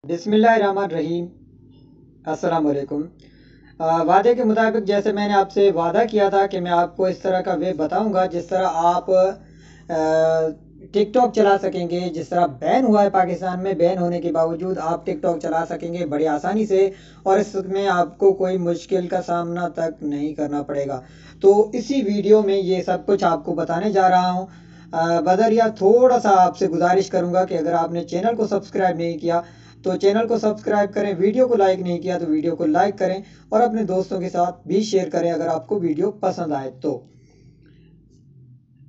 बिस्मिल्लाहिर्रहमानिर्रहीम। अस्सलाम वालेकुम। वादे के मुताबिक जैसे मैंने आपसे वादा किया था कि मैं आपको इस तरह का वे बताऊंगा जिस तरह आप टिकटॉक चला सकेंगे। जिस तरह बैन हुआ है पाकिस्तान में, बैन होने के बावजूद आप टिकटॉक चला सकेंगे बड़ी आसानी से, और इसमें आपको कोई मुश्किल का सामना तक नहीं करना पड़ेगा। तो इसी वीडियो में ये सब कुछ आपको बताने जा रहा हूँ। बदरिया थोड़ा सा आपसे गुजारिश करूंगा कि अगर आपने चैनल को सब्सक्राइब नहीं किया तो चैनल को सब्सक्राइब करें, वीडियो को लाइक नहीं किया तो वीडियो को लाइक करें, और अपने दोस्तों के साथ भी शेयर करें अगर आपको वीडियो पसंद आए तो।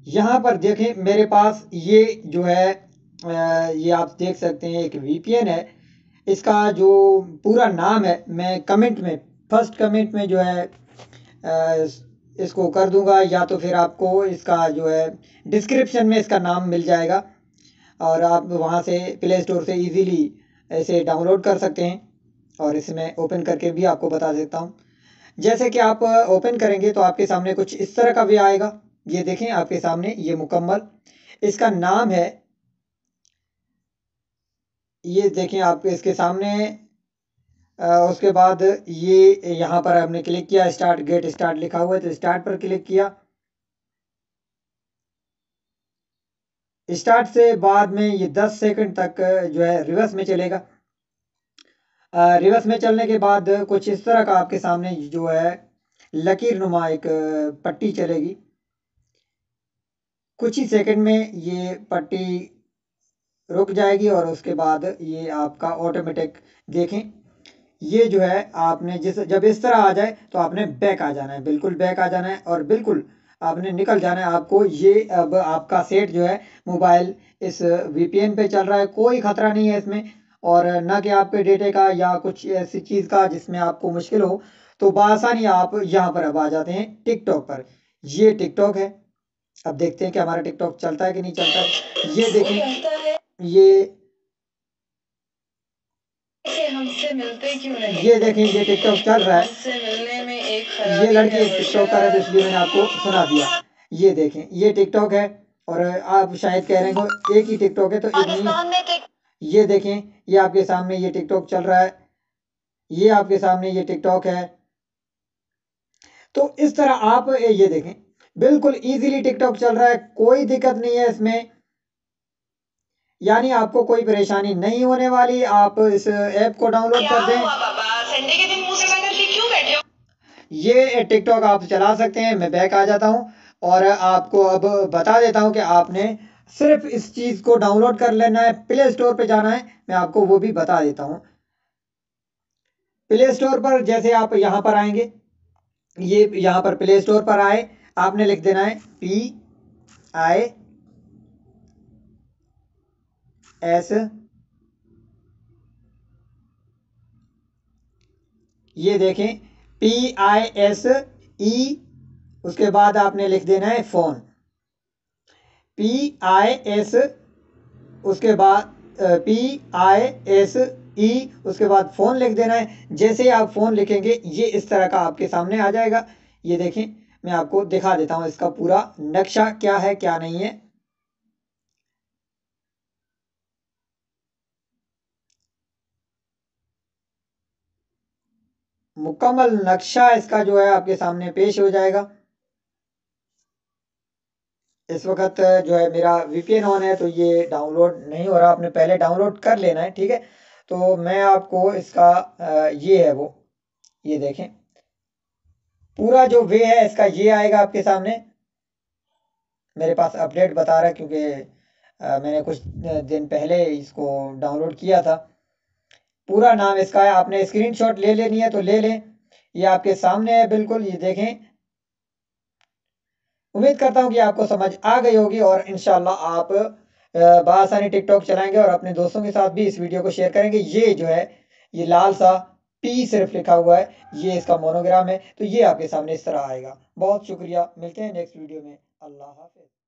यहाँ पर देखें मेरे पास ये जो है ये आप देख सकते हैं एक वीपीएन है। इसका जो पूरा नाम है मैं कमेंट में, फर्स्ट कमेंट में जो है इसको कर दूंगा, या तो फिर आपको इसका जो है डिस्क्रिप्शन में इसका नाम मिल जाएगा, और आप वहाँ से प्ले स्टोर से इजीली ऐसे डाउनलोड कर सकते हैं। और इसमें ओपन करके भी आपको बता देता हूँ। जैसे कि आप ओपन करेंगे तो आपके सामने कुछ इस तरह का भी आएगा। ये देखें आपके सामने ये मुकम्मल इसका नाम है। ये देखें आप इसके सामने उसके बाद ये यहाँ पर आपने क्लिक किया, स्टार्ट गेट स्टार्ट लिखा हुआ है तो स्टार्ट पर क्लिक किया। स्टार्ट से बाद में ये 10 सेकंड तक जो है रिवर्स में चलेगा। रिवर्स में चलने के बाद कुछ इस तरह का आपके सामने जो है लकीर नुमा एक पट्टी चलेगी। कुछ ही सेकंड में ये पट्टी रुक जाएगी और उसके बाद ये आपका ऑटोमेटिक देखें। ये जो है आपने जब इस तरह आ जाए तो आपने बैक आ जाना है, बिल्कुल बैक आ जाना है और बिल्कुल आपने निकल जाना है। आपको ये अब आपका सेट जो है मोबाइल इस वीपीएन पे चल रहा है, कोई खतरा नहीं है इसमें, और ना कि आपके डेटे का या कुछ ऐसी चीज़ का जिसमें आपको मुश्किल हो। तो बआसानी आप यहाँ पर अब आ जाते हैं टिकटॉक पर। ये टिकटॉक है। अब देखते हैं कि हमारा टिकटॉक चलता है कि नहीं चलता है। ये देखें ये हमसे मिलते क्यों नहीं? ये देखें ये टिकटॉक चल रहा है। हमसे मिलने में एक ये खराबी लड़की है एक वो टिकटॉक कर है तो इसलिए मैंने आपको शराब। सुना दिया। ये देखें ये टिकटॉक है, और आप शायद कह रहे हैं एक ही टिकटॉक है तो एक नहीं। पाकिस्तान में टिक ये देखें ये आपके सामने ये टिकटॉक चल रहा है। ये आपके सामने ये टिकटॉक है। तो इस तरह आप ये देखें बिल्कुल इजीली टिकटॉक चल रहा है, कोई दिक्कत नहीं है इसमें। यानी आपको कोई परेशानी नहीं होने वाली। आप इस ऐप को डाउनलोड क्या कर दें। हुआ बाबा, संडे के दिन मुंह सड़ा करके क्यों बैठे हो? ये टिकटॉक आप चला सकते हैं। मैं बैक आ जाता हूँ और आपको अब बता देता हूँ कि आपने सिर्फ इस चीज़ को डाउनलोड कर लेना है, प्ले स्टोर पे जाना है। मैं आपको वो भी बता देता हूँ। प्ले स्टोर पर जैसे आप यहाँ पर आएंगे, ये यहाँ पर प्ले स्टोर पर आए, आपने लिख देना है PIS। ये देखें PISE। उसके बाद आपने लिख देना है फ़ोन, PIS। उसके बाद PISE। उसके बाद फ़ोन लिख देना है। जैसे ही आप फ़ोन लिखेंगे ये इस तरह का आपके सामने आ जाएगा। ये देखें मैं आपको दिखा देता हूँ इसका पूरा नक्शा क्या है क्या नहीं है। मुकम्मल नक्शा इसका जो है आपके सामने पेश हो जाएगा। इस वक्त जो है मेरा वीपीएन ऑन है तो ये डाउनलोड नहीं हो रहा, आपने पहले डाउनलोड कर लेना है, ठीक है। तो मैं आपको इसका ये है वो, ये देखें पूरा जो वे है इसका ये आएगा आपके सामने। मेरे पास अपडेट बता रहा है क्योंकि मैंने कुछ दिन पहले इसको डाउनलोड किया था। पूरा नाम इसका है, आपने स्क्रीनशॉट ले लेनी है तो ले लें। ये आपके सामने है बिल्कुल, ये देखें। उम्मीद करता हूँ कि आपको समझ आ गई होगी और इंशाल्लाह आप बआसानी टिकटॉक चलाएंगे और अपने दोस्तों के साथ भी इस वीडियो को शेयर करेंगे। ये जो है ये लाल सा पी सिर्फ लिखा हुआ है, ये इसका मोनोग्राम है। तो ये आपके सामने इस तरह आएगा। बहुत शुक्रिया, मिलते हैं नेक्स्ट वीडियो में। अल्लाह हाफिज।